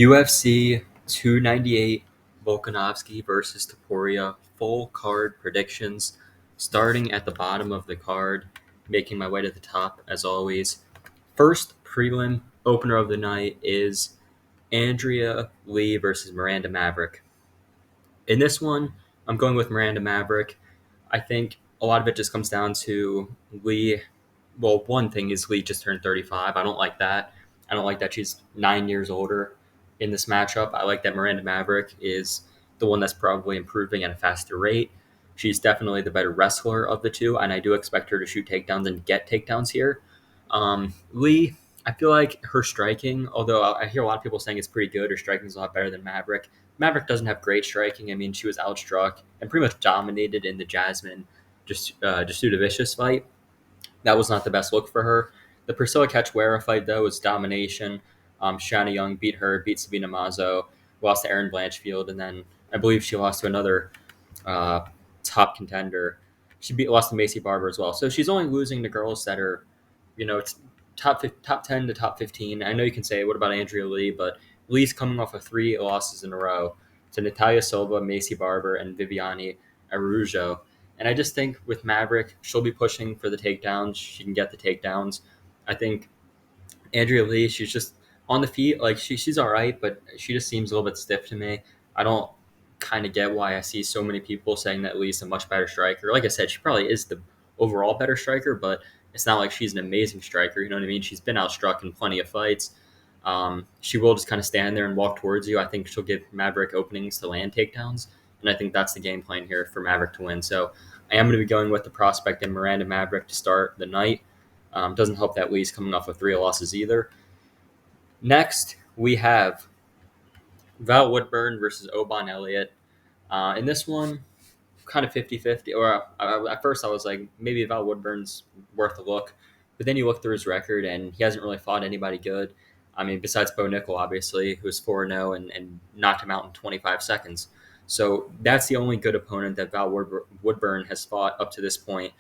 UFC 298 Volkanovski versus Topuria full card predictions. Starting at the bottom of the card, making my way to the top as always. First prelim opener of the night is Andrea Lee versus Miranda Maverick. In this one, I'm going with Miranda Maverick. I think a lot of it just comes down to Lee. Well, one thing is Lee just turned 35. I don't like that. I don't like that she's 9 years older in this matchup. I like that Miranda Maverick is the one that's probably improving at a faster rate. She's definitely the better wrestler of the two, and I do expect her to shoot takedowns and get takedowns here. Lee, I feel like her striking, although I hear a lot of people saying it's pretty good, her striking is a lot better than Maverick. Maverick doesn't have great striking. I mean, she was outstruck and pretty much dominated in the Jasmine just due to vicious fight. That was not the best look for her. The Priscilla Cachoeira fight, though, was domination. Shanna Young beat her, beat Sabina Mazo, lost to Erin Blanchfield, and then I believe she lost to another uh, top contender. Lost to Macy Barber as well. So she's only losing to girls that are, it's top 10 to top 15. I know you can say, what about Andrea Lee? But Lee's coming off of 3 losses in a row to Natalia Silva, Macy Barber, and Viviane Araújo. And I just think with Maverick, she'll be pushing for the takedowns. She can get the takedowns. I think Andrea Lee, she's just on the feet. Like she's all right, but she just seems a little bit stiff to me. I don't kind of get why I see so many people saying that Lee's a much better striker. Like I said, she probably is the overall better striker, but it's not like she's an amazing striker. You know what I mean? She's been outstruck in plenty of fights. She will just kind of stand there and walk towards you. I think she'll give Maverick openings to land takedowns, and I think that's the game plan here for Maverick to win. So I am going to be going with the prospect in Miranda Maverick to start the night. Doesn't help that Lee's coming off of 3 losses either. Next, we have Val Woodburn versus Oban Elliott. In this one, kind of 50-50. Or at first I was like, maybe Val Woodburn's worth a look. But then you look through his record, and he hasn't really fought anybody good. I mean, besides Bo Nickel, obviously, who's 4-0 and knocked him out in 25 seconds. So that's the only good opponent that Val Woodburn has fought up to this point.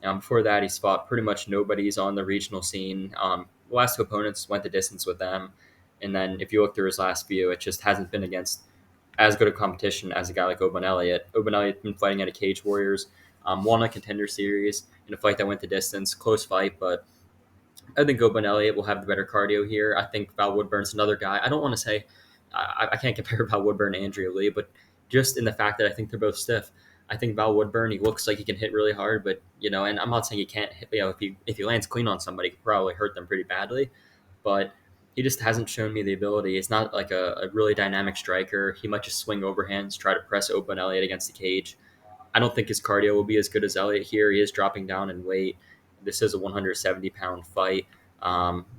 Before that, he's fought pretty much nobody's on the regional scene. The last two opponents went the distance with them. And then if you look through his last few, it just hasn't been against as good a competition as a guy like Oban Elliott. Oban Elliott's been fighting at a Cage Warriors, won a contender series in a fight that went the distance, close fight, but I think Oban Elliott will have the better cardio here. I think Val Woodburn's another guy. I don't want to say I can't compare Val Woodburn and Andrea Lee, but just in the fact that I think they're both stiff. I think Val Woodburn, he looks like he can hit really hard, but and I'm not saying he can't hit. If he lands clean on somebody, he could probably hurt them pretty badly. But he just hasn't shown me the ability. It's not like a really dynamic striker. He might just swing overhands, try to press Oban Elliott against the cage. I don't think his cardio will be as good as Elliott here. He is dropping down in weight. This is a 170-pound fight.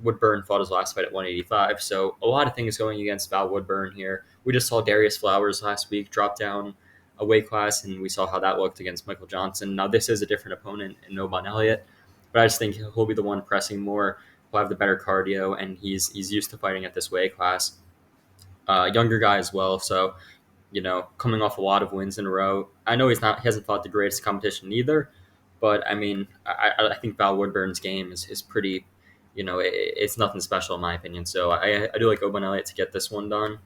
Woodburn fought his last fight at 185, so a lot of things going against Val Woodburn here. We just saw Darius Flowers last week drop down a weight class, and we saw how that looked against Michael Johnson. Now, this is a different opponent in Oban Elliott, but I just think he'll be the one pressing more. He'll have the better cardio, and he's used to fighting at this weight class. Younger guy as well, so coming off a lot of wins in a row. I know he hasn't fought the greatest competition either, but I mean, I think Val Woodburn's game is pretty, it's nothing special in my opinion. So I do like Oban Elliott to get this one done.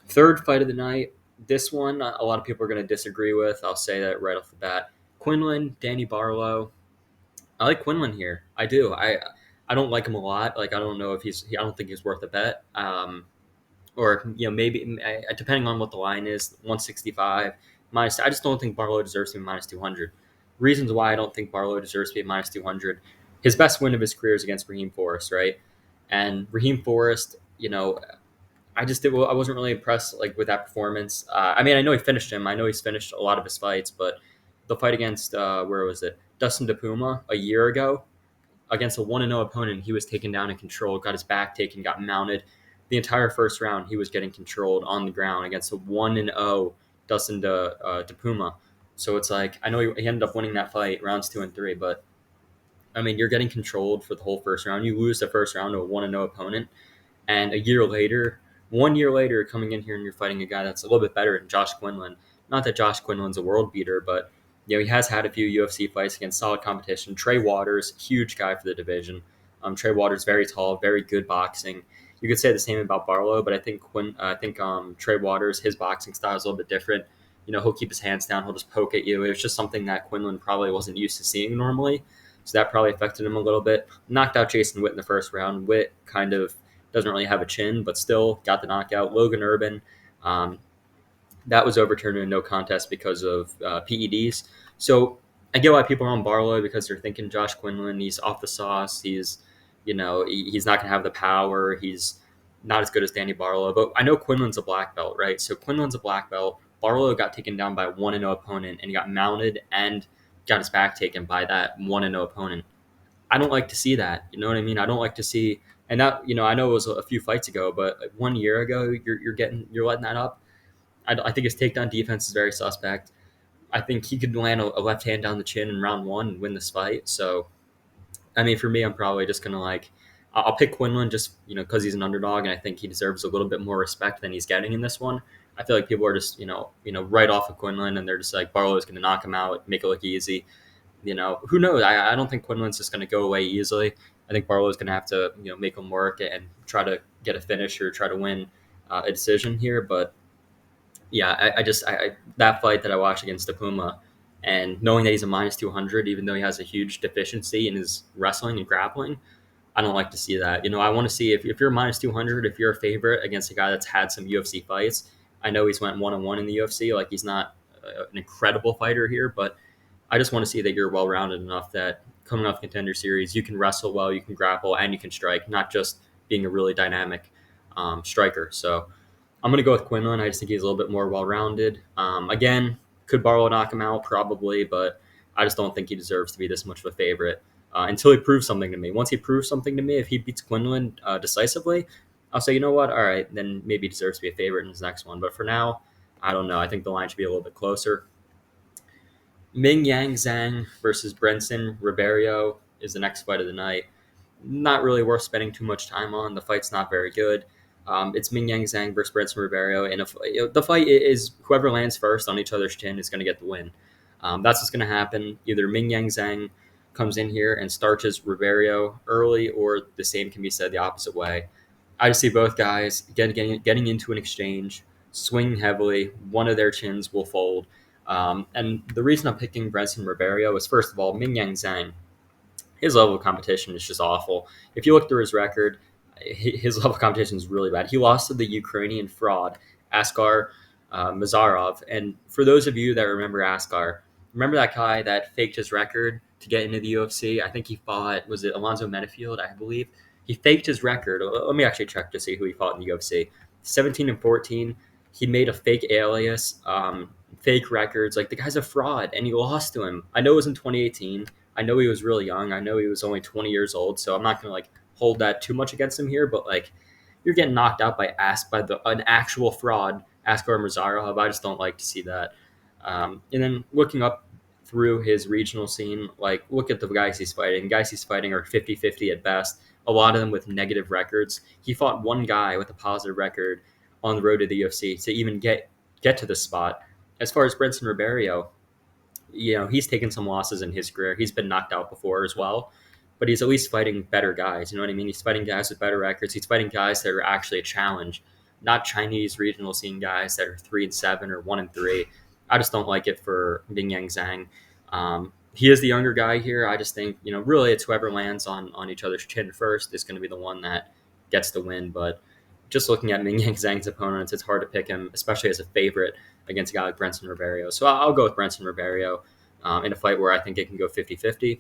Third fight of the night. This one, a lot of people are going to disagree with. I'll say that right off the bat. Quinlan, Danny Barlow. I like Quinlan here. I do. I don't like him a lot. Like I don't know if I don't think he's worth a bet. Or maybe depending on what the line is, 165 minus. I just don't think Barlow deserves to be minus 200. Reasons why I don't think Barlow deserves to be minus 200. His best win of his career is against Raheem Forrest, right? And Raheem Forrest, I wasn't really impressed with that performance. I mean, I know he finished him. I know he's finished a lot of his fights, but the fight against where was it? Dustin DePuma a year ago against a 1-0 opponent, he was taken down and controlled, got his back taken, got mounted. The entire first round, he was getting controlled on the ground against a 1-0 Dustin DePuma. So it's like, I know he ended up winning that fight, rounds 2 and 3, but I mean, you're getting controlled for the whole first round. You lose the first round to a 1-0 opponent, and 1 year later, coming in here and you're fighting a guy that's a little bit better than Josh Quinlan. Not that Josh Quinlan's a world beater, but he has had a few UFC fights against solid competition. Trey Waters, huge guy for the division. Trey Waters, very tall, very good boxing. You could say the same about Barlow, but I think Trey Waters, his boxing style is a little bit different. He'll keep his hands down, he'll just poke at you. It was just something that Quinlan probably wasn't used to seeing normally, so that probably affected him a little bit. Knocked out Jason Witt in the first round. Witt kind of doesn't really have a chin, but still got the knockout. Logan Urban, um, that was overturned in a no contest because of PEDs. So I get why people are on Barlow because they're thinking Josh Quinlan, he's off the sauce. He's not going to have the power. He's not as good as Danny Barlow. But I know Quinlan's a black belt, right? So Quinlan's a black belt. Barlow got taken down by 1-0 opponent and he got mounted and got his back taken by that 1-0 opponent. I don't like to see that. You know what I mean? I don't like to see, and that, I know it was a few fights ago, but 1 year ago, you're letting that up. I think his takedown defense is very suspect. I think he could land a left hand down the chin in round one and win this fight. So, I mean, for me, I'm probably just gonna I'll pick Quinlan just because he's an underdog, and I think he deserves a little bit more respect than he's getting in this one. I feel like people are just right off of Quinlan, and they're just like Barlow is gonna knock him out, make it look easy. Who knows? I don't think Quinlan's just gonna go away easily. I think Barlow is gonna have to make him work and try to get a finish or try to win a decision here, but yeah, that fight that I watched against the Puma, and knowing that he's a minus 200, even though he has a huge deficiency in his wrestling and grappling, I don't like to see that. I want to see if you're minus 200, if you're a favorite against a guy that's had some UFC fights. I know he's went 1-1 in the UFC, like he's not an incredible fighter here, but I just want to see that you're well rounded enough that coming off Contender Series, you can wrestle well, you can grapple, and you can strike, not just being a really dynamic striker. So I'm going to go with Quinlan. I just think he's a little bit more well-rounded. Again, could Barlow knock him out? Probably, but I just don't think he deserves to be this much of a favorite until he proves something to me. Once he proves something to me, if he beats Quinlan decisively, I'll say, you know what? All right, then maybe he deserves to be a favorite in his next one. But for now, I don't know. I think the line should be a little bit closer. Ming Yang Zhang versus Brenson Ribeiro is the next fight of the night. Not really worth spending too much time on. The fight's not very good. It's Ming Yang Zhang versus Brenson Ribeiro, and if the fight is whoever lands first on each other's chin is going to get the win. That's what's going to happen. Either Ming Yang Zhang comes in here and starches Ribeiro early, or the same can be said the opposite way. I just see both guys getting into an exchange, swinging heavily. One of their chins will fold. And the reason I'm picking Brenson Ribeiro is, first of all, Ming Yang Zhang, his level of competition is just awful. If you look through his record, his level of competition is really bad. He lost to the Ukrainian fraud, Askar Mazarov. And for those of you that remember Askar, remember that guy that faked his record to get into the UFC? I think he fought, was it Alonzo Menifield, I believe? He faked his record. Let me actually check to see who he fought in the UFC. 17-14. He made a fake alias, fake records. Like, the guy's a fraud, and he lost to him. I know it was in 2018. I know he was really young. I know he was only 20 years old, so I'm not going to hold that too much against him here. But you're getting knocked out by an actual fraud, Askar Mazarov. I just don't like to see that. And then looking up through his regional scene, look at the guys he's fighting. Guys he's fighting are 50-50 at best. A lot of them with negative records. He fought one guy with a positive record on the road to the UFC to even get to this spot. As far as Brenson Ribeiro, he's taken some losses in his career. He's been knocked out before as well, but he's at least fighting better guys. You know what I mean? He's fighting guys with better records. He's fighting guys that are actually a challenge, not Chinese regional scene guys that are 3-7 or 1-3. I just don't like it for Ming Yang Zhang. He is the younger guy here. I just think, really it's whoever lands on each other's chin first is going to be the one that gets the win. But just looking at Ming Yang Zhang's opponents, it's hard to pick him, especially as a favorite against a guy like Brenson Ribeiro. So I'll go with Brenson Ribeiro in a fight where I think it can go 50-50.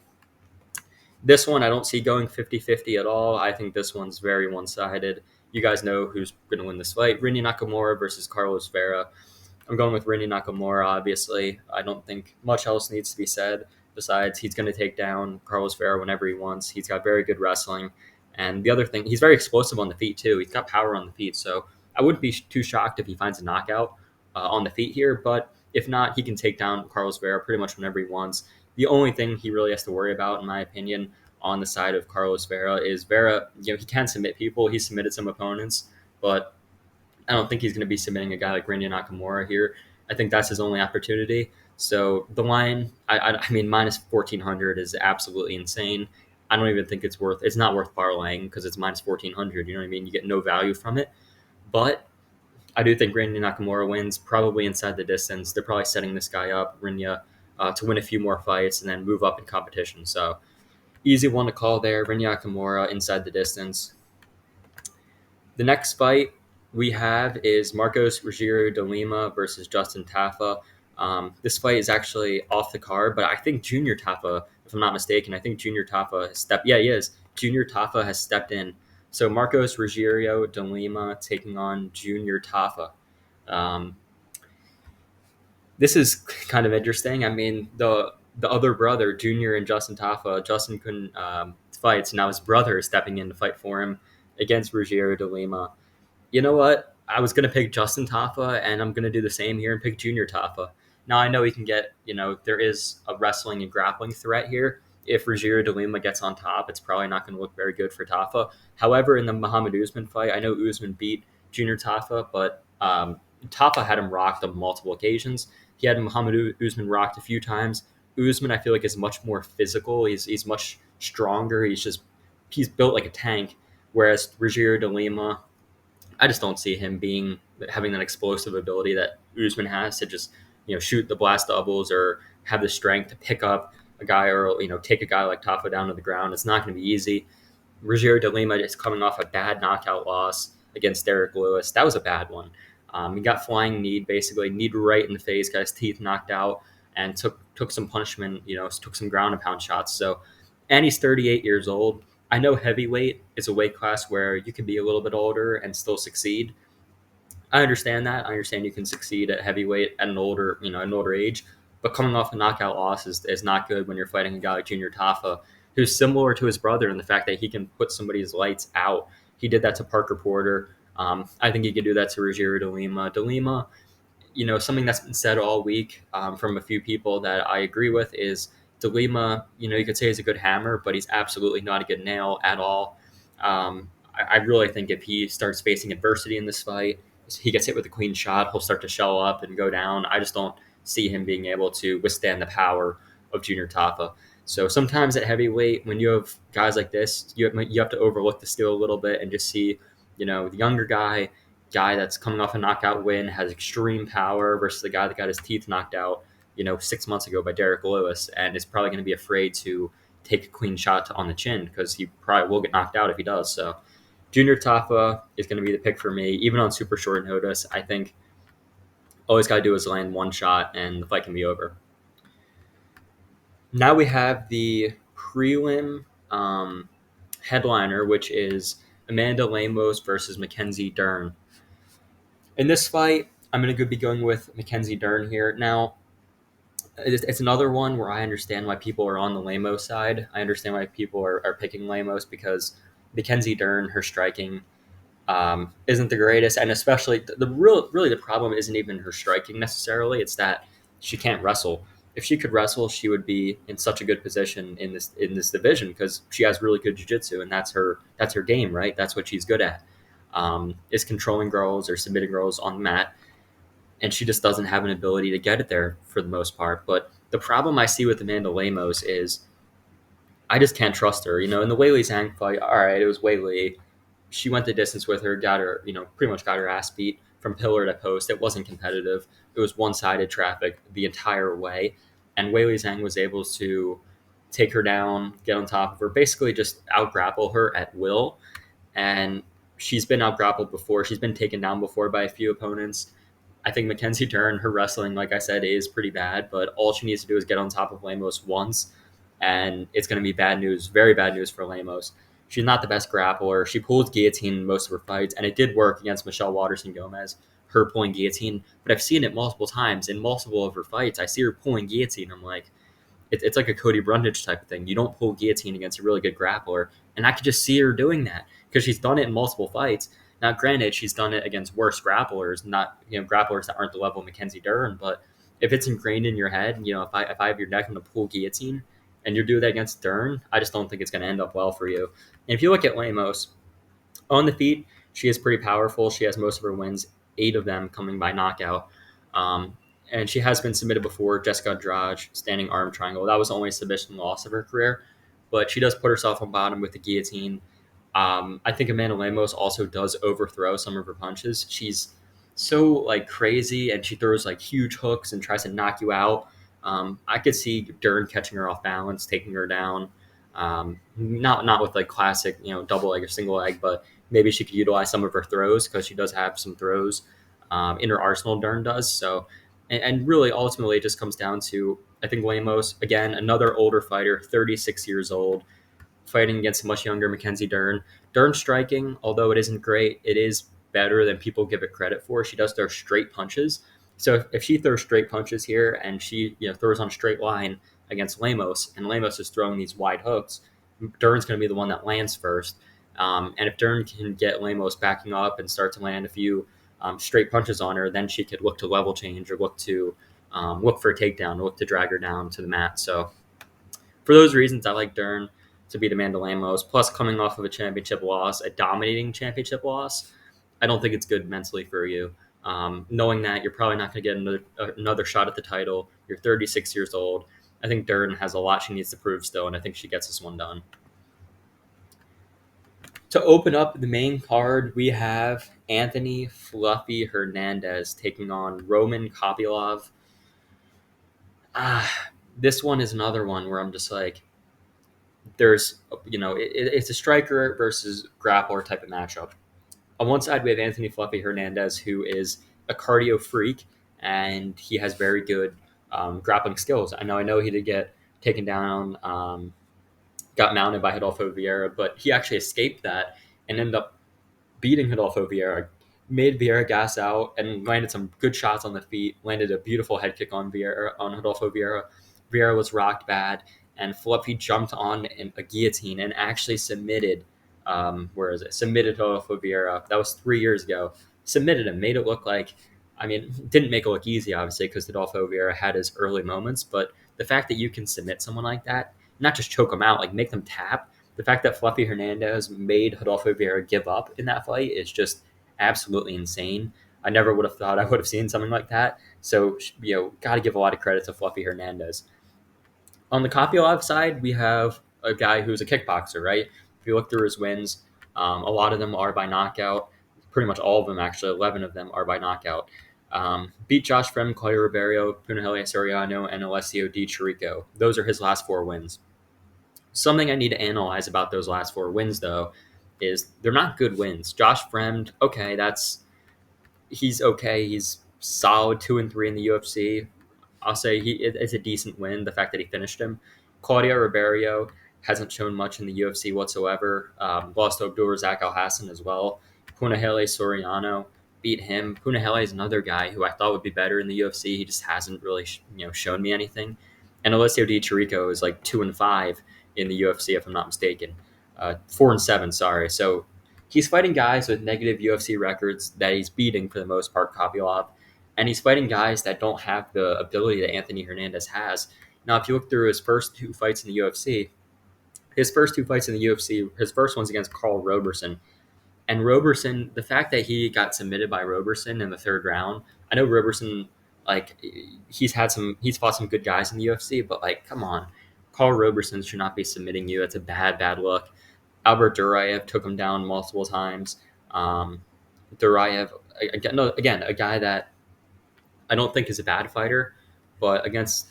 This one, I don't see going 50-50 at all. I think this one's very one-sided. You guys know who's going to win this fight. Rinya Nakamura versus Carlos Vera. I'm going with Rinya Nakamura, obviously. I don't think much else needs to be said. Besides, he's going to take down Carlos Vera whenever he wants. He's got very good wrestling. And the other thing, he's very explosive on the feet, too. He's got power on the feet. So I wouldn't be too shocked if he finds a knockout on the feet here. But if not, he can take down Carlos Vera pretty much whenever he wants. The only thing he really has to worry about, in my opinion, on the side of Carlos Vera is Vera, he can submit people. He's submitted some opponents, but I don't think he's going to be submitting a guy like Rinya Nakamura here. I think that's his only opportunity. So the line, I mean, minus 1,400 is absolutely insane. I don't even think it's not worth parlaying because it's minus 1400. You know what I mean? You get no value from it. But I do think Rinya Nakamura wins, probably inside the distance. They're probably setting this guy up, Rinya, to win a few more fights and then move up in competition. So easy one to call there. Rinya Nakamura inside the distance. The next fight we have is Marcos Rogério de Lima versus Justin Tafa. This fight is actually off the card, but I think Junior Tafa, if I'm not mistaken, I think Junior Tafa has stepped. Yeah, he is. Junior Tafa has stepped in. So Marcos Rogério de Lima taking on Junior Tafa. Um, this is kind of interesting. I mean, the other brother, Junior and Justin Tafa, Justin couldn't fight, so now his brother is stepping in to fight for him against Rogério de Lima. You know what? I was going to pick Justin Tafa, and I'm going to do the same here and pick Junior Tafa. Now, I know he can get, there is a wrestling and grappling threat here. If Rogério de Lima gets on top, it's probably not going to look very good for Tafa. However, in the Muhammad Usman fight, I know Usman beat Junior Tafa, but Tafa had him rocked on multiple occasions. He had Muhammad Usman rocked a few times. Usman, I feel like, is much more physical. He's much stronger. He's built like a tank. Whereas Rogério de Lima, I just don't see him having that explosive ability that Usman has to just shoot the blast doubles or have the strength to pick up a guy or take a guy like Tafa down to the ground. It's not going to be easy. Rogério de Lima is coming off a bad knockout loss against Derek Lewis. That was a bad one. He got flying knee, basically knee right in the face, got his teeth knocked out, and took some punishment. Took some ground and pound shots. So, and he's 38 years old. I know heavyweight is a weight class where you can be a little bit older and still succeed. I understand that. I understand you can succeed at heavyweight at an older age. But coming off a knockout loss is not good when you're fighting a guy like Junior Tafa, who's similar to his brother in the fact that he can put somebody's lights out. He did that to Parker Porter. I think he could do that to Rogério de Lima. De Lima, something that's been said all week from a few people that I agree with is De Lima, you could say he's a good hammer, but he's absolutely not a good nail at all. I really think if he starts facing adversity in this fight, he gets hit with a clean shot, he'll start to shell up and go down. I just don't see him being able to withstand the power of Junior Tafa. So sometimes at heavyweight, when you have guys like this, you have to overlook the skill a little bit and just see, the younger guy that's coming off a knockout win, has extreme power versus the guy that got his teeth knocked out, 6 months ago by Derek Lewis, and is probably going to be afraid to take a clean shot on the chin because he probably will get knocked out if he does. So Junior Tafa is going to be the pick for me, even on super short notice. I think all he's got to do is land one shot and the fight can be over. Now we have the prelim headliner, which is Amanda Lemos versus Mackenzie Dern. In this fight, I'm going to be going with Mackenzie Dern here. Now, it's another one where I understand why people are on the Lemos side. I understand why people are picking Lemos because Mackenzie Dern, her striking isn't the greatest, and especially really the problem isn't even her striking necessarily. It's that she can't wrestle. If she could wrestle, she would be in such a good position in this division because she has really good jiu-jitsu, and that's her game, right? That's what she's good at. Is controlling girls or submitting girls on the mat, and she just doesn't have an ability to get it there for the most part. But the problem I see with Amanda Lemos is I just can't trust her. In the Weili Zhang fight, all right, it was Weili. She went the distance with her, got her, pretty much got her ass beat from pillar to post. It wasn't competitive. It was one-sided traffic the entire way. And Weili Zhang was able to take her down, get on top of her, basically just out-grapple her at will. And she's been out-grappled before. She's been taken down before by a few opponents. I think Mackenzie Dern, her wrestling, like I said, is pretty bad, but all she needs to do is get on top of Lemos once, and it's going to be bad news, very bad news for Lemos. She's not the best grappler. She pulled guillotine in most of her fights, and it did work against Michelle Waterson-Gomez, her pulling guillotine, but I've seen it multiple times in multiple of her fights. I see her pulling guillotine. I'm like, it's like a Cody Brundage type of thing. You don't pull guillotine against a really good grappler, and I could just see her doing that because she's done it in multiple fights. Now, granted, she's done it against worse grapplers, not grapplers that aren't the level of Mackenzie Dern. But if it's ingrained in your head, if I have your neck, I'm going to pull guillotine, and you're doing that against Dern, I just don't think it's going to end up well for you. And if you look at Lemos on the feet, she is pretty powerful. She has most of her wins, 8 of them coming by knockout. And she has been submitted before. Jessica Andrade, standing arm triangle. That was the only submission loss of her career. but she does put herself on bottom with the guillotine. I think Amanda Lemos also does overthrow some of her punches. She's so like crazy, and she throws like huge hooks and tries to knock you out. I could see Dern catching her off balance, taking her down. Not with like classic, double leg or single leg, but maybe she could utilize some of her throws because she does have some throws in her arsenal. Dern does so, and really ultimately it just comes down to I think Lemos again, another older fighter, 36 years old, fighting against a much younger Mackenzie Dern. Dern striking, although it isn't great, it is better than people give it credit for. She does throw straight punches. So if she throws straight punches here and she throws on a straight line against Lemos, and Lemos is throwing these wide hooks, Dern's going to be the one that lands first. And if Dern can get Lemos backing up and start to land a few straight punches on her, then she could look to level change or look for a takedown, or look to drag her down to the mat. So for those reasons, I like Dern to beat Amanda Lemos. Plus, coming off of a championship loss, a dominating championship loss, I don't think it's good mentally for you. Knowing that you're probably not going to get another shot at the title, you're 36 years old. I think Dern has a lot she needs to prove still, and I think she gets this one done. To open up the main card, we have Anthony Fluffy Hernandez taking on Roman Kopylov. This one is another one where I'm just like, it's a striker versus grappler type of matchup. On one side, we have Anthony Fluffy Hernandez, who is a cardio freak, and he has very good grappling skills. I know he did get taken down, got mounted by Rodolfo Vieira, but he actually escaped that and ended up beating Rodolfo Vieira, made Vieira gas out, and landed some good shots on the feet, landed a beautiful head kick on Rodolfo Vieira. Vieira was rocked bad, and Fluffy jumped on a guillotine and actually submitted, Submitted Rodolfo Vieira. That was 3 years ago. Submitted him, made it look like, didn't make it look easy, obviously, because Rodolfo Vieira had his early moments, but the fact that you can submit someone like that, not just choke them out, like make them tap, the fact that Fluffy Hernandez made Rodolfo Vieira give up in that fight is just absolutely insane. I never would have thought I would have seen something like that. So, got to give a lot of credit to Fluffy Hernandez. On the Kopylov side, we have a guy who's a kickboxer, right? If you look through his wins, a lot of them are by knockout. Pretty much all of them, actually, 11 of them are by knockout. Beat Josh Fremd, Claudio Ribeiro, Punahele Soriano, and Alessio Di Chirico. Those are his last 4 wins. Something I need to analyze about those last 4 wins, though, is they're not good wins. Josh Fremd, okay, he's okay. He's solid 2-3 in the UFC. I'll say it's a decent win. The fact that he finished him. Claudio Ribeiro hasn't shown much in the UFC whatsoever. Lost to Abdulrazak Alhassan as well. Punahele Soriano beat him. Punahele is another guy who I thought would be better in the UFC. He just hasn't really shown me anything. And Alessio Di Chirico is like 2-5 in the UFC, if I'm not mistaken. 4-7, sorry. So he's fighting guys with negative UFC records that he's beating for the most part, Kopylov. And he's fighting guys that don't have the ability that Anthony Hernandez has. Now, if you look through his first 2 fights in the UFC, his first one's against Carl Roberson. And Roberson, the fact that he got submitted by Roberson in the 3rd round, I know Roberson, like, he's fought some good guys in the UFC, but, like, come on. Carl Roberson should not be submitting you. That's a bad look. Albert Duraev took him down multiple times. Duraev, again, a guy that I don't think is a bad fighter, but against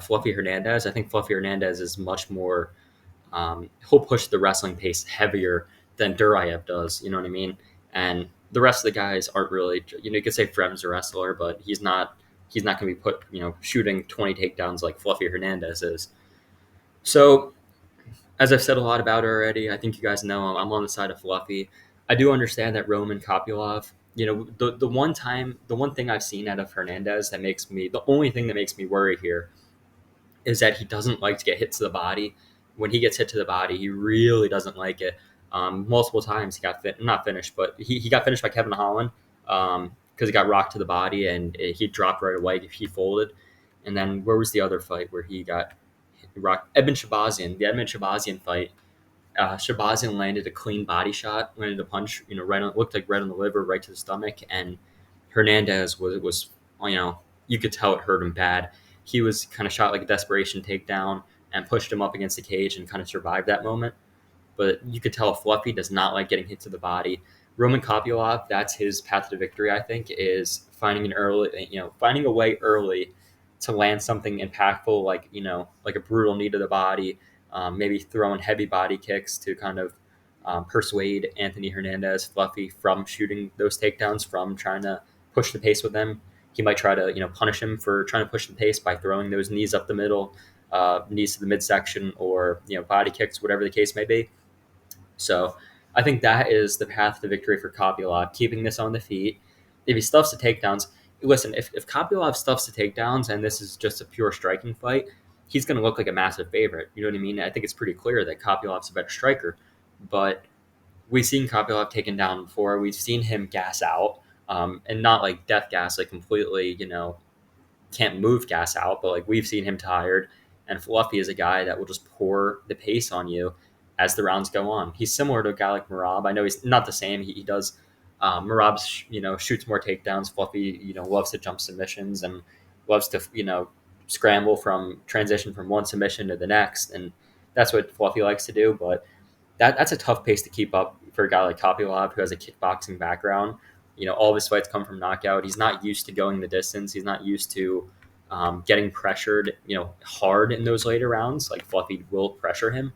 Fluffy Hernandez, I think Fluffy Hernandez is much more. He'll push the wrestling pace heavier than Duraev does. You know what I mean? And the rest of the guys aren't really. You could say Fremd's a wrestler, but he's not. He's not going to be put. Shooting 20 takedowns like Fluffy Hernandez is. So, as I've said a lot about her already, I think you guys know I'm on the side of Fluffy. I do understand that Roman Kopylov, the one thing I've seen out of Hernandez the only thing that makes me worry here is that he doesn't like to get hit to the body. When he gets hit to the body, he really doesn't like it. Multiple times he got not finished, but he got finished by Kevin Holland because he got rocked to the body and he dropped right away. He folded. And then where was the other fight where he got rocked? The Edmund Shabazian fight. Shabazian landed a clean body shot, landed a punch, looked like right on the liver, right to the stomach, and Hernandez was you could tell it hurt him bad. He was kind of shot like a desperation takedown, and pushed him up against the cage and kind of survived that moment. But you could tell Fluffy does not like getting hit to the body. Roman Kopylov, that's his path to victory. I think is finding a way early to land something impactful, like like a brutal knee to the body, maybe throwing heavy body kicks to kind of persuade Anthony Hernandez, Fluffy, from shooting those takedowns, from trying to push the pace with them. He might try to punish him for trying to push the pace by throwing those knees up the middle, knees to the midsection, or body kicks, whatever the case may be. So I think that is the path to victory for Kopylov, keeping this on the feet. If he stuffs the takedowns, listen, if Kopylov stuffs the takedowns and this is just a pure striking fight, he's going to look like a massive favorite. You know what I mean? I think it's pretty clear that Kopylov's a better striker. But we've seen Kopylov taken down before. We've seen him gas out, and not like death gas, like completely, can't move gas out, but like we've seen him tired. And Fluffy is a guy that will just pour the pace on you as the rounds go on. He's similar to a guy like Marab. I know he's not the same. He does. Marab, shoots more takedowns. Fluffy, loves to jump submissions and loves to, scramble from transition from one submission to the next. And that's what Fluffy likes to do. But that's a tough pace to keep up for a guy like Kopylov who has a kickboxing background. All of his fights come from knockout. He's not used to going the distance. He's not used to getting pressured, hard in those later rounds. Like Fluffy will pressure him.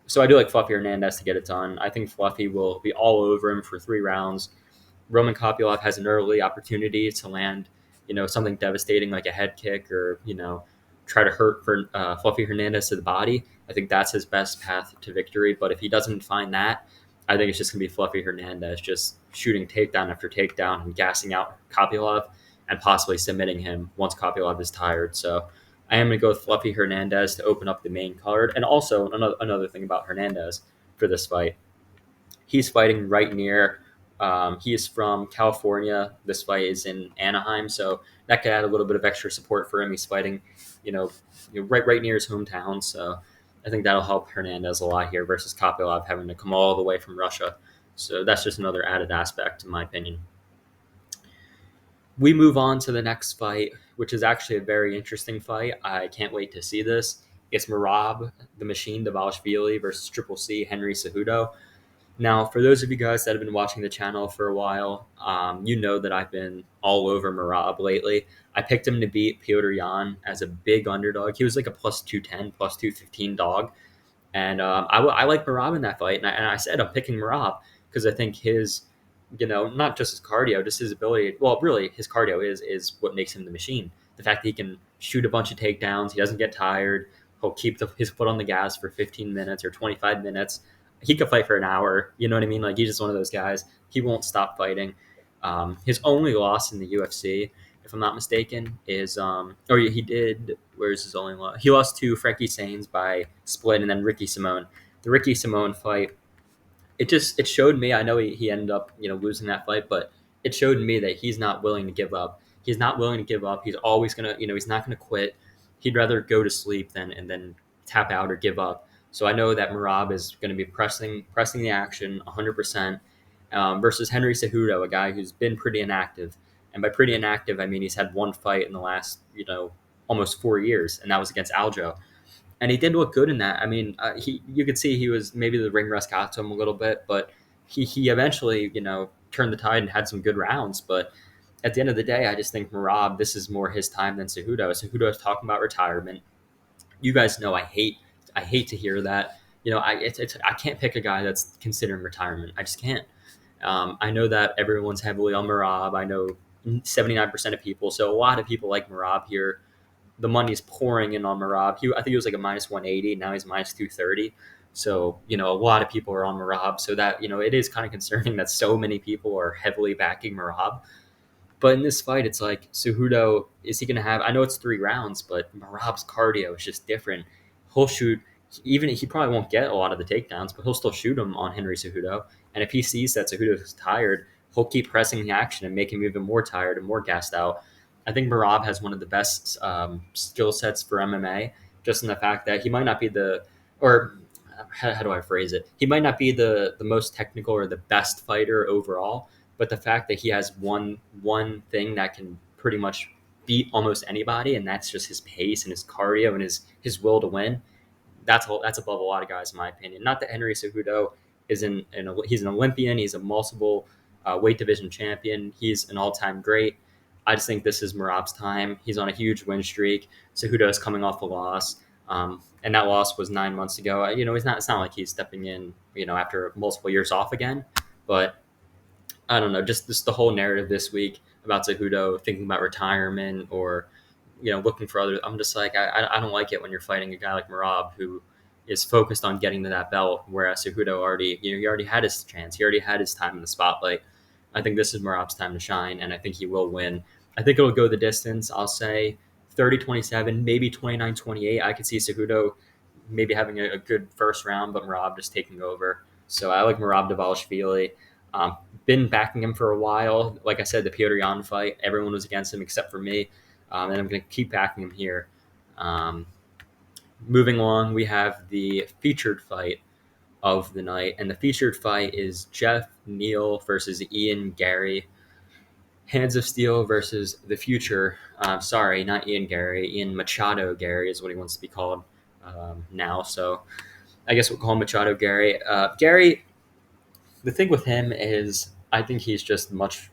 So I do like Fluffy Hernandez to get it done. I think Fluffy will be all over him for 3 rounds. Roman Kopylov has an early opportunity to land, something devastating like a head kick or, try to hurt for Fluffy Hernandez to the body. I think that's his best path to victory. But if he doesn't find that, I think it's just going to be Fluffy Hernandez just shooting takedown after takedown and gassing out Kopylov and possibly submitting him once Kopylov is tired. So I am going to go with Fluffy Hernandez to open up the main card. And also another thing about Hernandez for this fight, he's fighting right near. He is from California. This fight is in Anaheim, so that could add a little bit of extra support for him. He's fighting, right near his hometown. So I think that'll help Hernandez a lot here versus Kopylov having to come all the way from Russia. So that's just another added aspect, in my opinion. We move on to the next fight, which is actually a very interesting fight. I can't wait to see this. It's Merab, the Machine Dvalishvili versus Triple C, Henry Cejudo. Now, for those of you guys that have been watching the channel for a while, you know that I've been all over Merab lately. I picked him to beat Piotr Yan as a big underdog. He was like a plus 210, plus 215 dog. And I like Merab in that fight. And I said I'm picking Merab because I think his, not just his cardio, just his ability. Well, really, his cardio is what makes him the machine. The fact that he can shoot a bunch of takedowns, he doesn't get tired. He'll keep his foot on the gas for 15 minutes or 25 minutes. He could fight for an hour. You know what I mean? Like, he's just one of those guys. He won't stop fighting. His only loss in the UFC, if I'm not mistaken, is or he did. Where's his only loss? He lost to Frankie Sains by split, and then Ricky Simone. The Ricky Simone fight, it showed me. I know he ended up losing that fight, but it showed me that he's not willing to give up. He's not willing to give up. He's always gonna he's not gonna quit. He'd rather go to sleep than tap out or give up. So I know that Merab is going to be pressing the action 100% versus Henry Cejudo, a guy who's been pretty inactive. And by pretty inactive, I mean he's had one fight in the last, almost 4 years, and that was against Aljo. And he did look good in that. I mean, you could see he was maybe the ring rust got to him a little bit, but he eventually, turned the tide and had some good rounds. But at the end of the day, I just think Merab, this is more his time than Cejudo. Cejudo is talking about retirement. You guys know I hate to hear that. I can't pick a guy that's considering retirement. I just can't. I know that everyone's heavily on Merab. I know 79% of people. So a lot of people like Merab here. The money's pouring in on Merab. I think he was like a minus 180. Now he's minus 230. So, a lot of people are on Merab. So that, it is kind of concerning that so many people are heavily backing Merab. But in this fight, it's like Cejudo, is he going to have? I know it's 3 rounds, but Marab's cardio is just different. He'll shoot. Even he probably won't get a lot of the takedowns, but he'll still shoot him on Henry Cejudo. And if he sees that Cejudo is tired, he'll keep pressing the action and make him even more tired and more gassed out. I think Merab has one of the best skill sets for MMA, just in the fact that he might not be or how do I phrase it? He might not be the most technical or the best fighter overall, but the fact that he has one thing that can pretty much beat almost anybody, and that's just his pace and his cardio and his will to win. that's above a lot of guys in my opinion. Not that Henry Cejudo he's an Olympian, he's a multiple weight division champion, he's an all time great. I just think this is Marab's time. He's on a huge win streak. Cejudo is coming off a loss, and that loss was 9 months ago. He's not. It's not like he's stepping in, after multiple years off again. But I don't know, just the whole narrative this week about Cejudo thinking about retirement or looking for other. I'm just like I don't like it when you're fighting a guy like Marab who is focused on getting to that belt, whereas Cejudo already he already had his chance, he already had his time in the spotlight. I think this is Marab's time to shine, and I think he will win. I think it'll go the distance. I'll say 30-27, maybe 29-28. I could see Cejudo maybe having a good first round, but Marab just taking over. So I like Marab Davalishvili. Been backing him for a while. Like I said, the Petr Yan fight, everyone was against him except for me, and I'm going to keep backing him here. Um, Moving along, we have the featured fight of the night, and the featured fight is Jeff Neal versus Ian Gary. Hands of Steel versus the future. Sorry, not Ian Gary. Ian Machado Gary is what he wants to be called now. So I guess we'll call him Machado Gary. Gary, the thing with him is I think he's just a much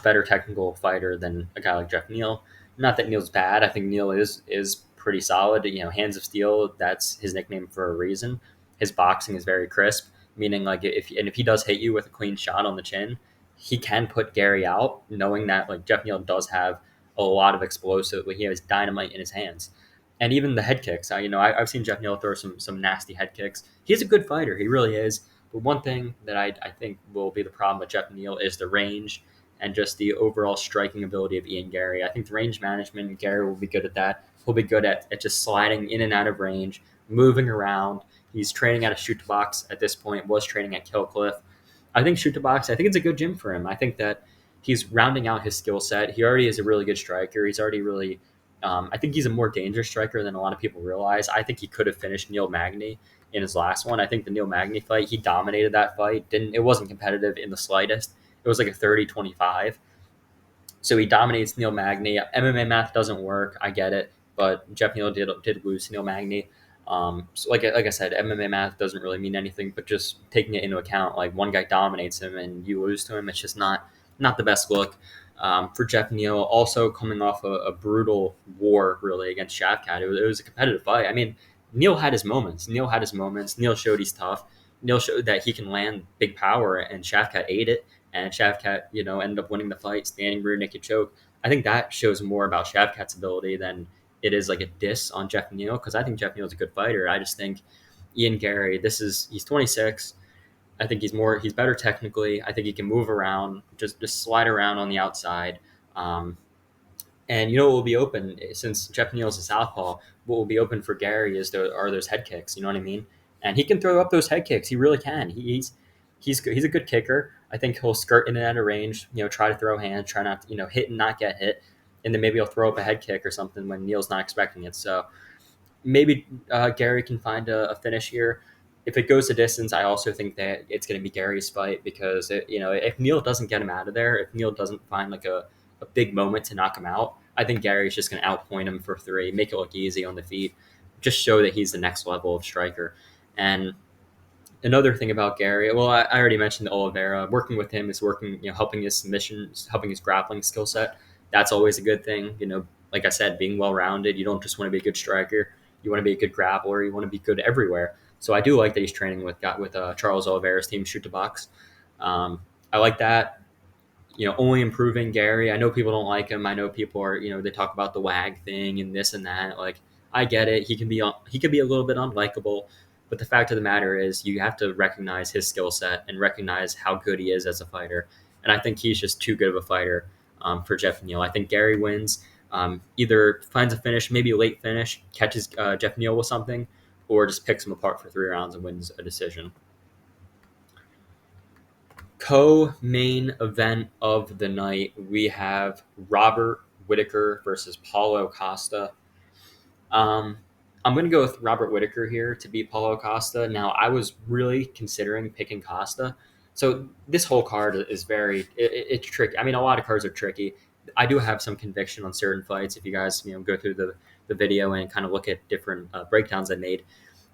better technical fighter than a guy like Jeff Neal. Not that Neal's bad. I think Neal is pretty solid. Hands of Steel. That's his nickname for a reason. His boxing is very crisp, meaning like if he does hit you with a clean shot on the chin, he can put Gary out. Knowing that like Jeff Neal does have a lot of explosive. He has dynamite in his hands, and even the head kicks. I've seen Jeff Neal throw some nasty head kicks. He's a good fighter. He really is. But one thing that I think will be the problem with Jeff Neal is the range and just the overall striking ability of Ian Gary. I think the range management, Gary will be good at that. He'll be good at just sliding in and out of range, moving around. He's training at a shoot to box at this point, was training at Killcliff. I think shoot to box, I think it's a good gym for him. I think that he's rounding out his skill set. He already is a really good striker. He's already really, I think he's a more dangerous striker than a lot of people realize. I think he could have finished Neil Magny in his last one. I think the Neil Magny fight, he dominated that fight. It wasn't competitive in the slightest. It was like a 30-25. So he dominates Neil Magny. MMA math doesn't work. I get it. But Jeff Neal did lose to Neil Magny. So like I said, MMA math doesn't really mean anything, but just taking it into account, like one guy dominates him and you lose to him, it's just not the best look. For Jeff Neal, also coming off a brutal war really against Shavkat. It was a competitive fight. I mean, Neal had his moments. Neal showed he's tough. Neal showed that he can land big power, and Shavkat ate it. And Shavkat, ended up winning the fight, standing rear naked choke. I think that shows more about Shavkat's ability than it is like a diss on Jeff Neal, because I think Jeff Neal is a good fighter. I just think Ian Gary, he's 26. I think he's better technically. I think he can move around, just slide around on the outside. And what will be open, since Jeff Neal's a southpaw, what will be open for Gary are those head kicks. You know what I mean? And he can throw up those head kicks. He really can. He's a good kicker. I think he'll skirt in and out of range. Try to throw hands, try not to hit and not get hit, and then maybe he'll throw up a head kick or something when Neal's not expecting it. So maybe Gary can find a finish here. If it goes the distance, I also think that it's going to be Gary's fight, because if Neal doesn't get him out of there, if Neal doesn't find like a big moment to knock him out, I think Gary's just going to outpoint him for 3, make it look easy on the feet, just show that he's the next level of striker. And another thing about Gary, well, I already mentioned the Oliveira. Working with him is helping his submissions, helping his grappling skill set. That's always a good thing. Like I said, being well-rounded. You don't just want to be a good striker. You want to be a good grappler. You want to be good everywhere. So I do like that he's training with Charles Oliveira's team, Shoot to Box. I like that. Only improving Gary. I know people don't like him. I know people are, they talk about the WAG thing and this and that. Like, I get it. He can be a little bit unlikable, but the fact of the matter is you have to recognize his skill set and recognize how good he is as a fighter. And I think he's just too good of a fighter for Jeff Neal. I think Gary wins, either finds a finish, maybe a late finish, catches Jeff Neal with something, or just picks him apart for 3 rounds and wins a decision. Co-main event of the night, we have Robert Whitaker versus Paulo Costa. I'm going to go with Robert Whitaker here to beat Paulo Costa. Now, I was really considering picking Costa. So this whole card is it's tricky. I mean, a lot of cards are tricky. I do have some conviction on certain fights. If you guys go through the video and kind of look at different breakdowns I made.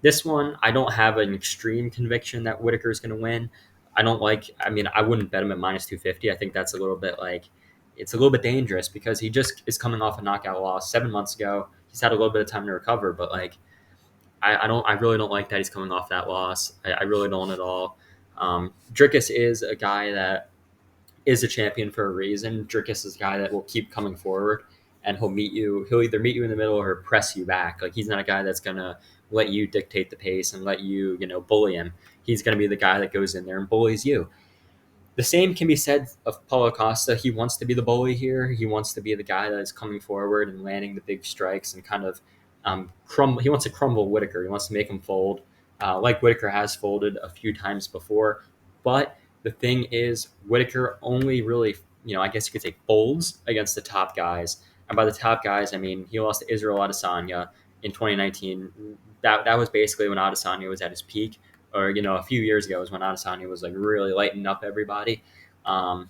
This one, I don't have an extreme conviction that Whitaker is going to win. I don't like. I mean, I wouldn't bet him at -250. I think that's a little bit like it's a little bit dangerous because he just is coming off a knockout loss 7 months ago. He's had a little bit of time to recover, but like I don't. I really don't like that he's coming off that loss. I really don't at all. Dricus is a guy that is a champion for a reason. Dricus is a guy that will keep coming forward and he'll meet you. He'll either meet you in the middle or press you back. Like he's not a guy that's gonna let you dictate the pace and let you, bully him. He's gonna be the guy that goes in there and bullies you. The same can be said of Paulo Costa. He wants to be the bully here. He wants to be the guy that is coming forward and landing the big strikes and kind of crumble. He wants to crumble Whitaker. He wants to make him fold, like Whitaker has folded a few times before. But the thing is, Whitaker only really, I guess you could say, folds against the top guys. And by the top guys, I mean he lost to Israel Adesanya in 2019. That was basically when Adesanya was at his peak, or a few years ago was when Adesanya was like really lighting up everybody. Um,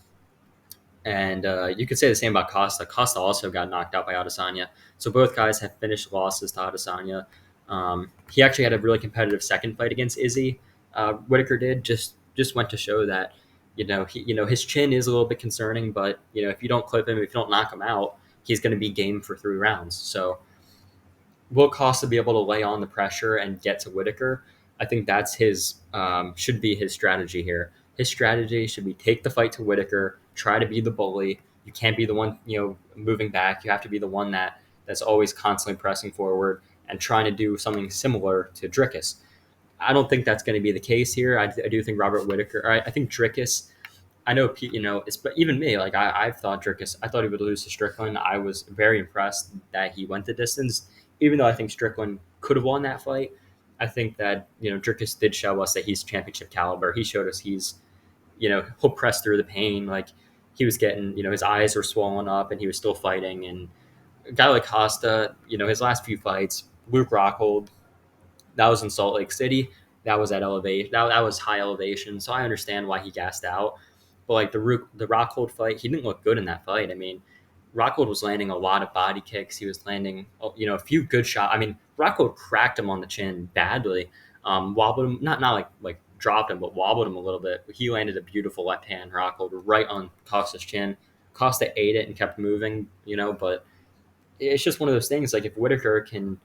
and you could say the same about Costa. Costa also got knocked out by Adesanya. So both guys have finished losses to Adesanya. He actually had a really competitive second fight against Izzy. Whitaker did just went to show that his chin is a little bit concerning, but if you don't clip him, if you don't knock him out, he's going to be game for 3 rounds. So will Costa be able to lay on the pressure and get to Whitaker? I think that's his should be his strategy here. His strategy should be take the fight to Whitaker, try to be the bully. You can't be the one moving back. You have to be the one that's always constantly pressing forward and trying to do something similar to Dricus. I don't think that's going to be the case here. I do think Robert Whitaker. I think Dricus. I know, it's but even me, like I've thought Dricus. I thought he would lose to Strickland. I was very impressed that he went the distance, even though I think Strickland could have won that fight. I think that Dricus did show us that he's championship caliber. He showed us he'll press through the pain. Like he was getting, his eyes were swollen up and he was still fighting. And a guy like Costa, his last few fights, Luke Rockhold, that was in Salt Lake City. That was at elevation. That was high elevation. So I understand why he gassed out. But like the Rockhold fight, he didn't look good in that fight. I mean, Rockhold was landing a lot of body kicks. He was landing, a few good shots. I mean, Rockhold cracked him on the chin badly, wobbled him, not like dropped him, but wobbled him a little bit. He landed a beautiful left hand Rockhold right on Costa's chin. Costa ate it and kept moving, but it's just one of those things. Like if Whitaker can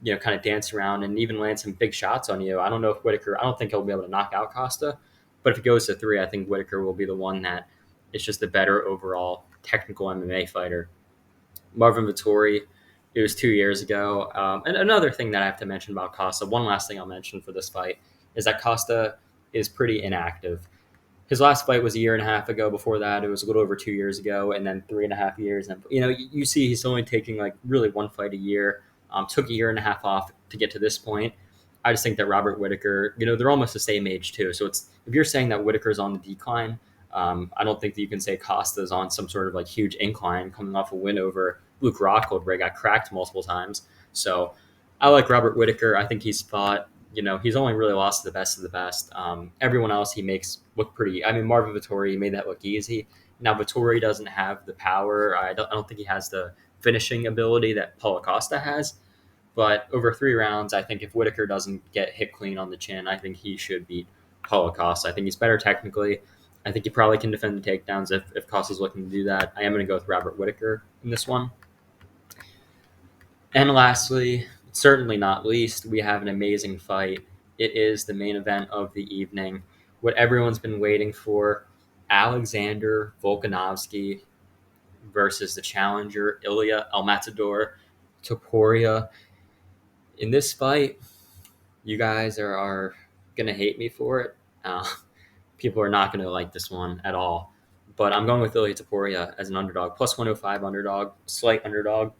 kind of dance around and even land some big shots on you. I don't know if Whitaker, I don't think he'll be able to knock out Costa, but if it goes to 3, I think Whitaker will be the one that is just the better overall technical MMA fighter. Marvin Vettori, it was 2 years ago. And another thing that I have to mention about Costa, one last thing I'll mention for this fight, is that Costa is pretty inactive. His last fight was a year and a half ago. Before that, it was a little over 2 years ago, and then 3.5 years. And you see, he's only taking like really one fight a year. Took a year and a half off to get to this point. I just think that Robert Whitaker, they're almost the same age too. So it's if you're saying that Whitaker's on the decline, I don't think that you can say Costa's on some sort of like huge incline coming off a win over Luke Rockhold where he got cracked multiple times. So I like Robert Whitaker. I think he's fought. He's only really lost to the best of the best. Everyone else he makes look pretty. I mean, Marvin Vettori, he made that look easy. Now Vettori doesn't have the power. I don't think he has the finishing ability that Paulo Costa has. But over 3 rounds, I think if Whitaker doesn't get hit clean on the chin, I think he should beat Paulo Costa. I think he's better technically. I think he probably can defend the takedowns if Costa's looking to do that. I am going to go with Robert Whitaker in this one. And lastly, certainly not least, we have an amazing fight. It is the main event of the evening. What everyone's been waiting for, Alexander Volkanovski versus the challenger, Ilya El Matador Topuria. In this fight, you guys are going to hate me for it. People are not going to like this one at all. But I'm going with Ilya Topuria as an underdog, plus 105 underdog, slight underdog.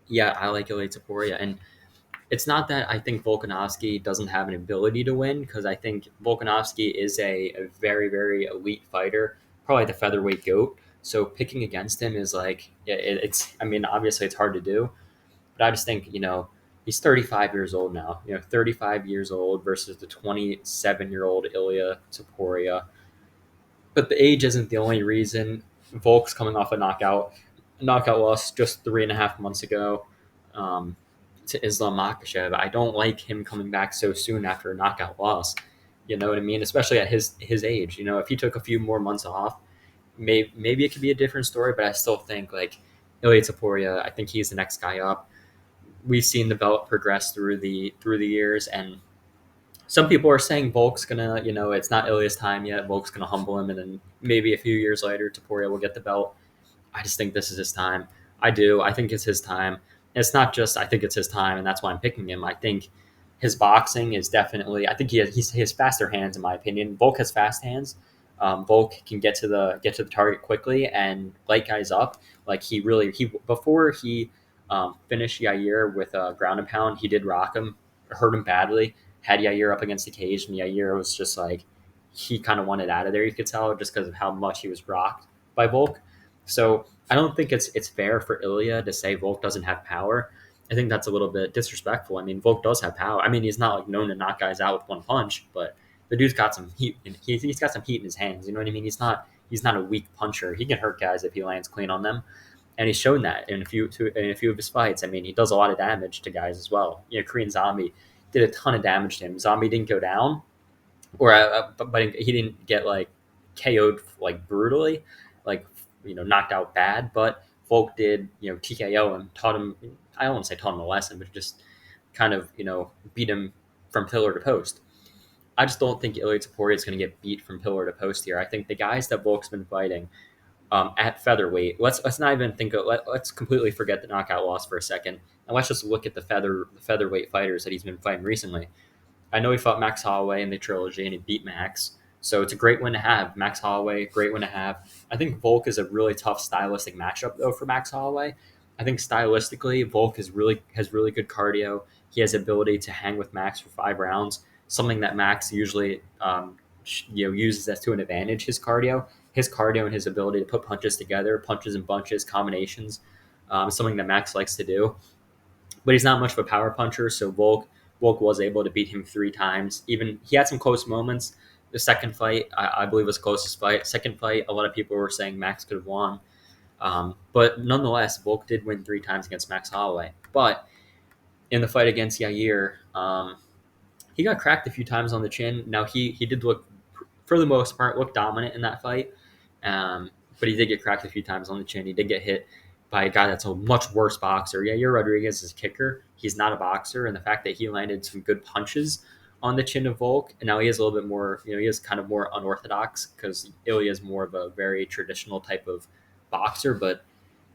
Yeah, I like Ilya Topuria. And it's not that I think Volkanovski doesn't have an ability to win, because I think Volkanovski is a very, very elite fighter, probably the featherweight GOAT. So picking against him is like, it's, I mean, obviously it's hard to do. But I just think, he's 35 years old now. 35 years old versus the 27-year-old Ilya Topuria. But the age isn't the only reason. Volk's coming off a knockout loss just 3.5 months ago. um, to Islam Makhachev. I don't like him coming back so soon after a knockout loss. You know what I mean? Especially at his age. You know, if he took a few more months off, maybe it could be a different story. But I still think like Ilya Taporia. I think he's the next guy up. We've seen the belt progress through the years, and some people are saying Volk's gonna, it's not Ilya's time yet. Volk's gonna humble him, and then maybe a few years later, Taporia will get the belt. I just think this is his time. I do. I think it's his time. It's not just I think it's his time, and that's why I'm picking him. I think his boxing is definitely. I think he has faster hands, in my opinion. Volk has fast hands. Volk can get to the target quickly and light guys up. Like he before he finished Yair with a ground and pound, he did rock him, hurt him badly. Had Yair up against the cage, and Yair was just like he kind of wanted out of there. You could tell just because of how much he was rocked by Volk. So I don't think it's fair for Ilya to say Volk doesn't have power. I think that's a little bit disrespectful. I mean, Volk does have power. I mean, he's not like known to knock guys out with one punch, but the dude's got some heat. He's got some heat in his hands. You know what I mean? He's not a weak puncher. He can hurt guys if he lands clean on them, and he's shown that in a few of his fights. I mean, he does a lot of damage to guys as well. You know, Korean Zombie did a ton of damage to him. Zombie didn't go down, but he didn't get like KO'd like brutally, like knocked out bad. But Volk did TKO him, taught him. I don't want to say taught him a lesson, but just kind of beat him from pillar to post. I just don't think Ilya Taporia is going to get beat from pillar to post here. I think the guys that Volk's been fighting at featherweight. Let's not even think of let's completely forget the knockout loss for a second, and let's just look at the featherweight fighters that he's been fighting recently. I know he fought Max Holloway in the trilogy and he beat Max. So it's a great win to have. Max Holloway, great win to have. I think Volk is a really tough stylistic matchup though for Max Holloway. I think stylistically, Volk has really good cardio. He has ability to hang with Max for 5 rounds, something that Max usually uses as to an advantage. His cardio and his ability to put punches together, punches and bunches, combinations, is something that Max likes to do, but he's not much of a power puncher. So Volk was able to beat him 3 times. Even he had some close moments. The second fight, I believe, was the closest fight. Second fight, a lot of people were saying Max could have won, but nonetheless, Volk did win 3 times against Max Holloway. But in the fight against Yair, he got cracked a few times on the chin. Now he did look, for the most part, look dominant in that fight. But he did get cracked a few times on the chin. He did get hit by a guy that's a much worse boxer. Yair Rodriguez is a kicker. He's not a boxer, and the fact that he landed some good punches on the chin of Volk, and now he is a little bit more, he is kind of more unorthodox because Ilya is more of a very traditional type of boxer. But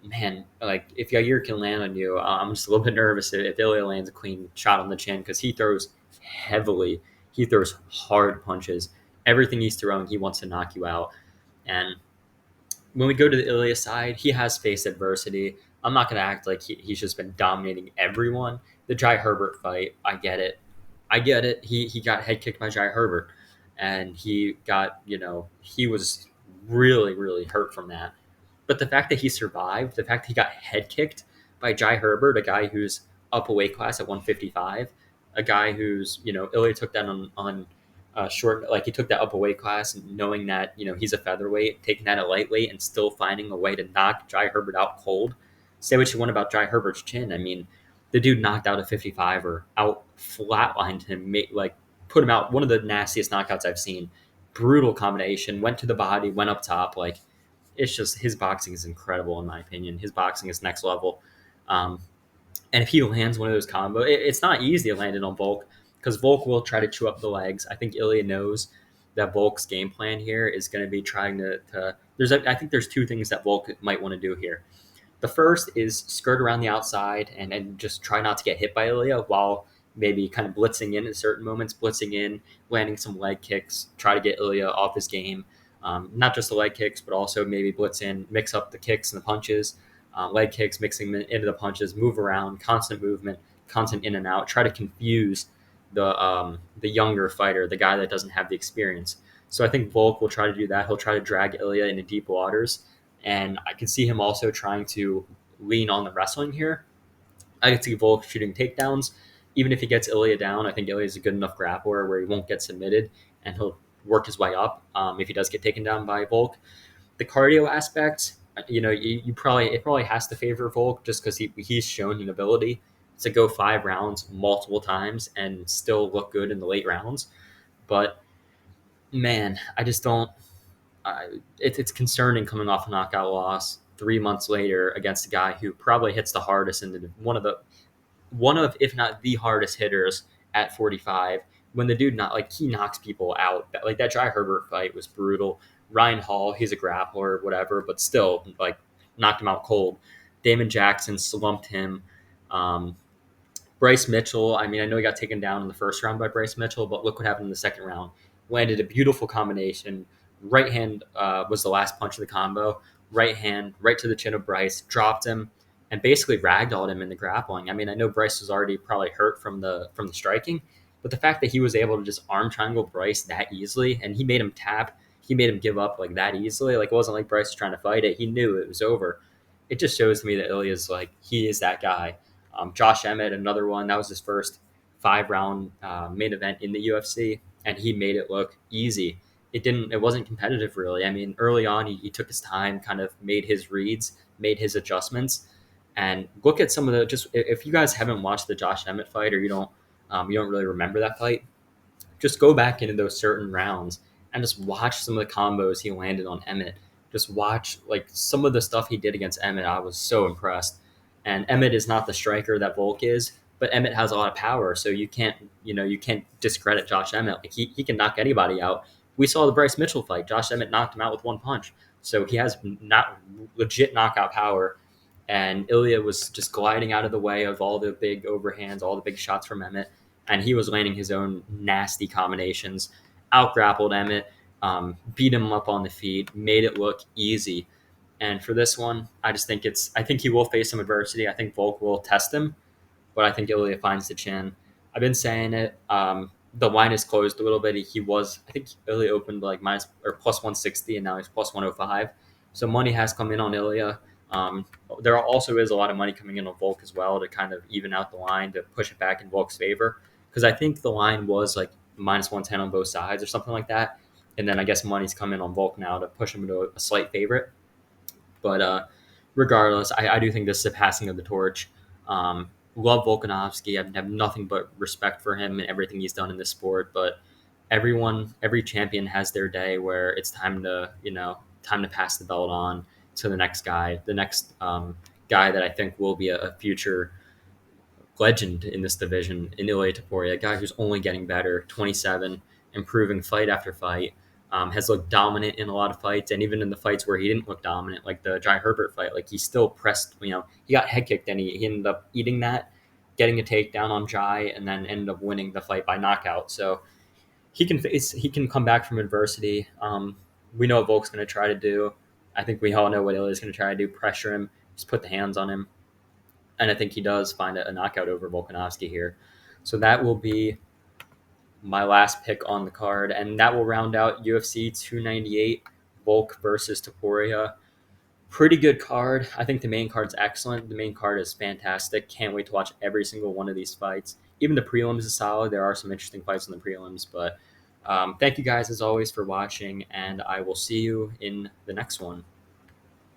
man, like if Yair can land on you, I'm just a little bit nervous if Ilya lands a clean shot on the chin because he throws heavily. He throws hard punches. Everything he's throwing, he wants to knock you out. And when we go to the Ilya side, he has faced adversity. I'm not going to act like he's just been dominating everyone. The Jai Herbert fight, I get it. I get it. He got head kicked by Jai Herbert, and he was really, really hurt from that. But the fact that he survived, the fact that he got head kicked by Jai Herbert, a guy who's up a weight class at 155, a guy who's, Ilya took that on short, like he took that up a weight class, knowing that he's a featherweight, taking that at lightweight, and still finding a way to knock Jai Herbert out cold. Say what you want about Jai Herbert's chin. I mean, the dude knocked out a 55 or out flatlined him, like put him out. One of the nastiest knockouts I've seen. Brutal combination. Went to the body, went up top. Like it's just his boxing is incredible in my opinion. His boxing is next level. And if he lands one of those combos, it's not easy to land it on Volk because Volk will try to chew up the legs. I think Ilya knows that Volk's game plan here is going to be trying to I think there's 2 things that Volk might want to do here. The first is skirt around the outside and just try not to get hit by Ilya while maybe kind of blitzing in at certain moments, blitzing in, landing some leg kicks, try to get Ilya off his game. Not just the leg kicks, but also maybe blitz in, mix up the kicks and the punches, leg kicks, mixing them into the punches, move around, constant movement, constant in and out, try to confuse the younger fighter, the guy that doesn't have the experience. So I think Volk will try to do that. He'll try to drag Ilya into deep waters. And I can see him also trying to lean on the wrestling here. I can see Volk shooting takedowns. Even if he gets Ilya down, I think Ilya is a good enough grappler where he won't get submitted and he'll work his way up if he does get taken down by Volk. The cardio aspect, you probably it probably has to favor Volk just because he's shown an ability to go 5 rounds multiple times and still look good in the late rounds. But man, I just don't. It's concerning coming off a knockout loss 3 months later against a guy who probably hits the hardest and one of if not the hardest hitters at 45. When the dude not like he knocks people out, like that Jai Herbert fight was brutal. Ryan Hall, he's a grappler, whatever, but still like knocked him out cold. Damon Jackson slumped him. Um, Bryce Mitchell, I mean, I know he got taken down in the first round by Bryce Mitchell, but look what happened in the second round. Landed a beautiful combination. Right hand was the last punch of the combo. Right hand, right to the chin of Bryce, dropped him, and basically ragdolled him in the grappling. I mean, I know Bryce was already probably hurt from the striking, but the fact that he was able to just arm triangle Bryce that easily, and he made him tap, he made him give up like that easily. Like it wasn't like Bryce was trying to fight it. He knew it was over. It just shows to me that Ilya's like he is that guy. Josh Emmett, another one, that was his first 5 round main event in the UFC, and he made it look easy. It wasn't competitive really. I mean, early on, he took his time, kind of made his reads, made his adjustments, and look at some of the just if you guys haven't watched the Josh Emmett fight or you don't really remember that fight, just go back into those certain rounds and just watch some of the combos he landed on Emmett. Just watch like some of the stuff he did against Emmett. I was so impressed. And Emmett is not the striker that Volk is, but Emmett has a lot of power, so you can't discredit Josh Emmett. Like he can knock anybody out. We saw the Bryce Mitchell fight. Josh Emmett knocked him out with one punch. So he has not legit knockout power. And Ilya was just gliding out of the way of all the big overhands, all the big shots from Emmett, and he was landing his own nasty combinations. Out grappled Emmett, beat him up on the feet, made it look easy. And for this one, I think he will face some adversity. I think Volk will test him, but I think Ilya finds the chin. I've been saying it. The line is closed a little bit. I think Ilya opened like minus or plus 160, and now he's plus 105. So money has come in on Ilya. Um, there also is a lot of money coming in on Volk as well to kind of even out the line to push it back in Volk's favor. Because I think the line was like minus 110 on both sides or something like that. And then I guess money's come in on Volk now to push him into a slight favorite. But regardless, I do think this is a passing of the torch. Love Volkanovski. I have nothing but respect for him and everything he's done in this sport. But every champion has their day where it's time to pass the belt on to the next guy, the next guy that I think will be a future legend in this division in Ilya Taporia, a guy who's only getting better, 27, improving fight after fight, has looked dominant in a lot of fights, and even in the fights where he didn't look dominant, like the Jai Herbert fight, like he still pressed, he got head kicked and he ended up eating that, getting a takedown on Jai, and then ended up winning the fight by knockout. So he can come back from adversity. We know what Volk's going to try to do. I think we all know what Ilya's going to try to do: pressure him, just put the hands on him, and I think he does find a knockout over Volkanovski here. So that will be my last pick on the card, and that will round out UFC 298, Volk versus Taporia. Pretty good card. I think the main card's excellent. The main card is fantastic. Can't wait to watch every single one of these fights. Even the prelims is solid. There are some interesting fights in the prelims, but thank you guys as always for watching, and I will see you in the next one.